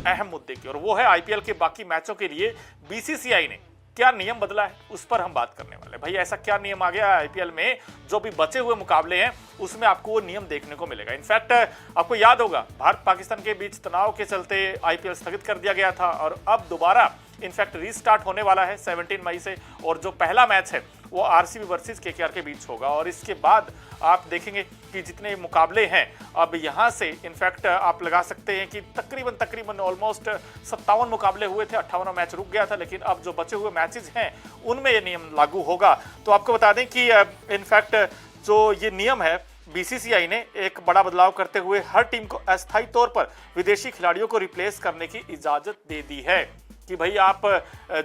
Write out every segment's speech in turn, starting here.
अहम मुद्दे की, और वो है आईपीएल के बाकी मैचों के लिए बीसीसीआई ने क्या नियम बदला है, उस पर हम बात करने वाले। भाई ऐसा क्या नियम आ गया है आईपीएल में जो भी बचे हुए मुकाबले हैं उसमें आपको वो नियम देखने को मिलेगा। इनफैक्ट आपको याद होगा भारत पाकिस्तान के बीच तनाव के चलते आईपीएल स्थगित कर दिया गया था और अब दोबारा इनफैक्ट रीस्टार्ट होने वाला है 17 मई से, और जो पहला मैच है वो आरसीबी वर्सेस केकेआर के बीच होगा। और इसके बाद आप देखेंगे कि जितने मुकाबले हैं अब यहाँ से इनफैक्ट आप लगा सकते हैं कि तकरीबन ऑलमोस्ट 57 मुकाबले हुए थे, 58वां मैच रुक गया था, लेकिन अब जो बचे हुए मैचेस हैं उनमें ये नियम लागू होगा। तो आपको बता दें कि इनफैक्ट जो ये नियम है बीसीसीआई ने एक बड़ा बदलाव करते हुए हर टीम को अस्थायी तौर पर विदेशी खिलाड़ियों को रिप्लेस करने की इजाजत दे दी है कि भाई आप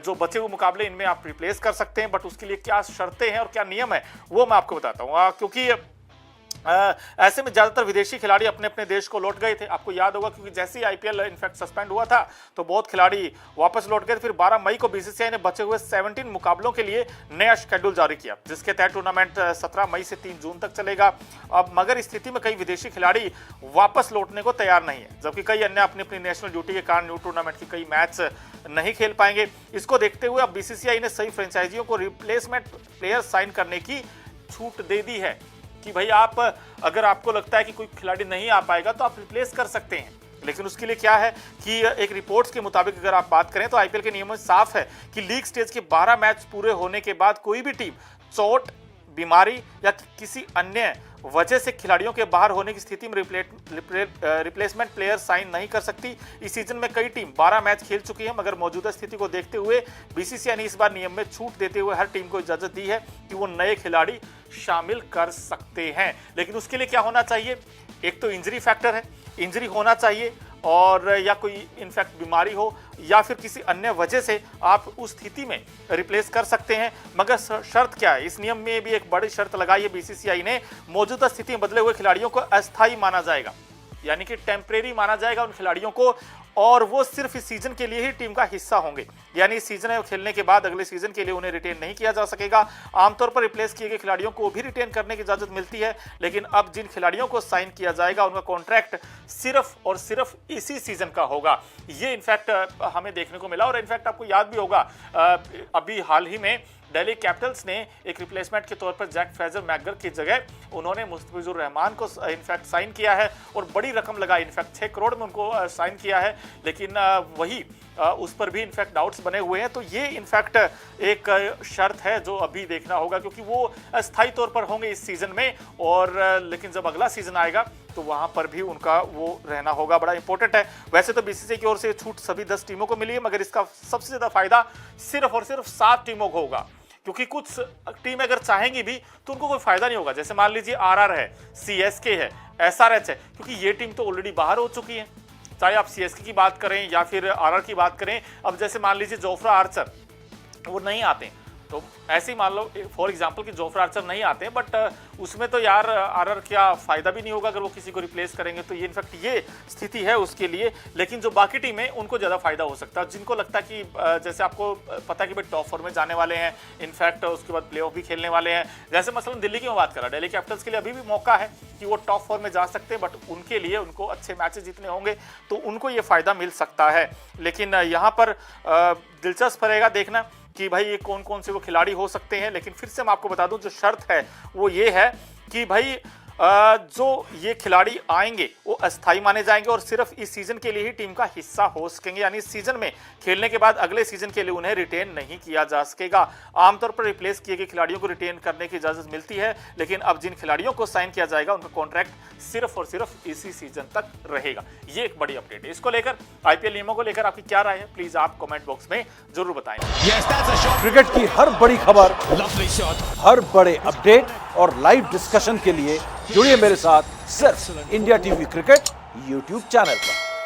जो बचे हुए मुकाबले इनमें आप रिप्लेस कर सकते हैं, बट उसके लिए क्या शर्तें हैं और क्या नियम है वो मैं आपको बताता हूँ। क्योंकि ऐसे में ज्यादातर विदेशी खिलाड़ी अपने अपने देश को लौट गए थे, आपको याद होगा, क्योंकि जैसे ही आईपीएल इनफैक्ट सस्पेंड हुआ था तो बहुत खिलाड़ी वापस लौट गए। फिर 12 मई को बीसीसीआई ने बचे हुए 17 मुकाबलों के लिए नया शेड्यूल जारी किया, जिसके तहत टूर्नामेंट 17 मई से 3 जून तक चलेगा। अब मगर इस स्थिति में कई विदेशी खिलाड़ी वापस लौटने को तैयार नहीं है, जबकि कई अन्य अपनी अपनी नेशनल ड्यूटी के कारण न्यू टूर्नामेंट के कई मैच नहीं खेल पाएंगे। इसको देखते हुए अब बीसीसीआई ने सही फ्रेंचाइजियों को रिप्लेसमेंट प्लेयर साइन करने की छूट दे दी है कि भाई आप अगर आपको लगता है कि कोई खिलाड़ी नहीं आ पाएगा तो आप रिप्लेस कर सकते हैं। लेकिन उसके लिए क्या है कि एक रिपोर्ट्स के मुताबिक अगर आप बात करें तो आईपीएल के नियमों में साफ है कि लीग स्टेज के 12 मैच पूरे होने के बाद कोई भी टीम चोट, बीमारी या किसी अन्य वजह से खिलाड़ियों के बाहर होने की स्थिति में रिप्लेसमेंट प्लेयर साइन नहीं कर सकती। इस सीजन में कई टीम 12 मैच खेल चुकी है, मगर मौजूदा स्थिति को देखते हुए बीसीसीआई ने इस बार नियम में छूट देते हुए हर टीम को इजाजत दी है कि वो नए खिलाड़ी शामिल कर सकते हैं। लेकिन उसके लिए क्या होना चाहिए, एक तो इंजरी फैक्टर है, इंजरी होना चाहिए, और या कोई इनफैक्ट बीमारी हो या फिर किसी अन्य वजह से आप उस स्थिति में रिप्लेस कर सकते हैं। मगर शर्त क्या है, इस नियम में भी एक बड़ी शर्त लगाई है बीसीसीआई ने, मौजूदा स्थिति में बदले हुए खिलाड़ियों को अस्थायी माना जाएगा, यानी कि टेम्परेरी माना जाएगा उन खिलाड़ियों को, और वो सिर्फ इस सीजन के लिए ही टीम का हिस्सा होंगे। यानी इस सीजन में खेलने के बाद अगले सीजन के लिए उन्हें रिटेन नहीं किया जा सकेगा। आमतौर पर रिप्लेस किए गए खिलाड़ियों को भी रिटेन करने की इजाजत मिलती है, लेकिन अब जिन खिलाड़ियों को साइन किया जाएगा उनका कॉन्ट्रैक्ट सिर्फ और सिर्फ इसी सीजन का होगा। ये इनफैक्ट हमें देखने को मिला, और इनफैक्ट आपको याद भी होगा अभी हाल ही में दिल्ली कैपिटल्स ने एक रिप्लेसमेंट के तौर पर जैक फ्रेजर मैकगर की जगह उन्होंने मुस्तफिजुर रहमान को इनफैक्ट साइन किया है, और बड़ी रकम लगाई, इनफैक्ट 6 करोड़ में उनको साइन किया है। लेकिन वही उस पर भी इनफैक्ट डाउट्स बने हुए हैं। तो ये इनफैक्ट एक शर्त है जो अभी देखना होगा, क्योंकि वो अस्थायी तौर पर होंगे इस सीजन में, और लेकिन जब अगला सीजन आएगा तो वहां पर भी उनका वो रहना होगा, बड़ा इंपॉर्टेंट है। वैसे तो बीसीसीआई की ओर से छूट सभी 10 टीमों को मिली है, मगर इसका सबसे ज्यादा फायदा सिर्फ और सिर्फ 7 टीमों को होगा, क्योंकि कुछ टीम अगर चाहेंगी भी तो उनको कोई फायदा नहीं होगा। जैसे मान लीजिए आरआर है, सीएसके है, एसआरएच है, क्योंकि ये टीम तो ऑलरेडी बाहर हो चुकी है, चाहे आप सीएसके की बात करें या फिर आरआर की बात करें। अब जैसे मान लीजिए जोफ्रा आर्चर वो नहीं आते, तो ऐसे ही मान लो फॉर एग्जांपल कि जोफ्रा आर्चर नहीं आते हैं, बट उसमें तो यार आरआर क्या फायदा भी नहीं होगा अगर वो किसी को रिप्लेस करेंगे। तो ये इनफैक्ट ये स्थिति है उसके लिए। लेकिन जो बाकी टीम है उनको ज़्यादा फायदा हो सकता है, जिनको लगता है कि जैसे आपको पता है कि भाई टॉप 4 में जाने वाले हैं, इनफैक्ट उसके बाद प्लेऑफ भी खेलने वाले हैं। जैसे मसलन दिल्ली की मैं बात कर रहा, दिल्ली कैपिटल्स के लिए अभी भी मौका है कि वो टॉप 4 में जा सकते हैं, बट उनके लिए उनको अच्छे मैचेस जीतने होंगे तो उनको ये फायदा मिल सकता है। लेकिन यहाँ पर दिलचस्प रहेगा देखना कि भाई ये कौन कौन से वो खिलाड़ी हो सकते हैं। लेकिन फिर से मैं आपको बता दूं जो शर्त है वो ये है कि भाई जो ये खिलाड़ी आएंगे वो अस्थायी माने जाएंगे और सिर्फ इस सीजन के लिए ही टीम का हिस्सा हो सकेंगे, यानी इस सीजन में खेलने के बाद अगले सीजन के लिए उन्हें रिटेन नहीं किया जा सकेगा। आमतौर पर रिप्लेस किए गए खिलाड़ियों को रिटेन करने की इजाजत मिलती है, लेकिन अब जिन खिलाड़ियों को साइन किया जाएगा उनका कॉन्ट्रैक्ट सिर्फ और सिर्फ इसी सीजन तक रहेगा। ये एक बड़ी अपडेट है। इसको लेकर आईपीएल नियमों को लेकर आपकी क्या राय है, प्लीज आप कमेंट बॉक्स में जरूर बताएं। क्रिकेट की हर बड़ी खबर, हर बड़े अपडेट और लाइव डिस्कशन के लिए जुड़िए मेरे साथ सिर्फ India TV cricket YouTube channel पर।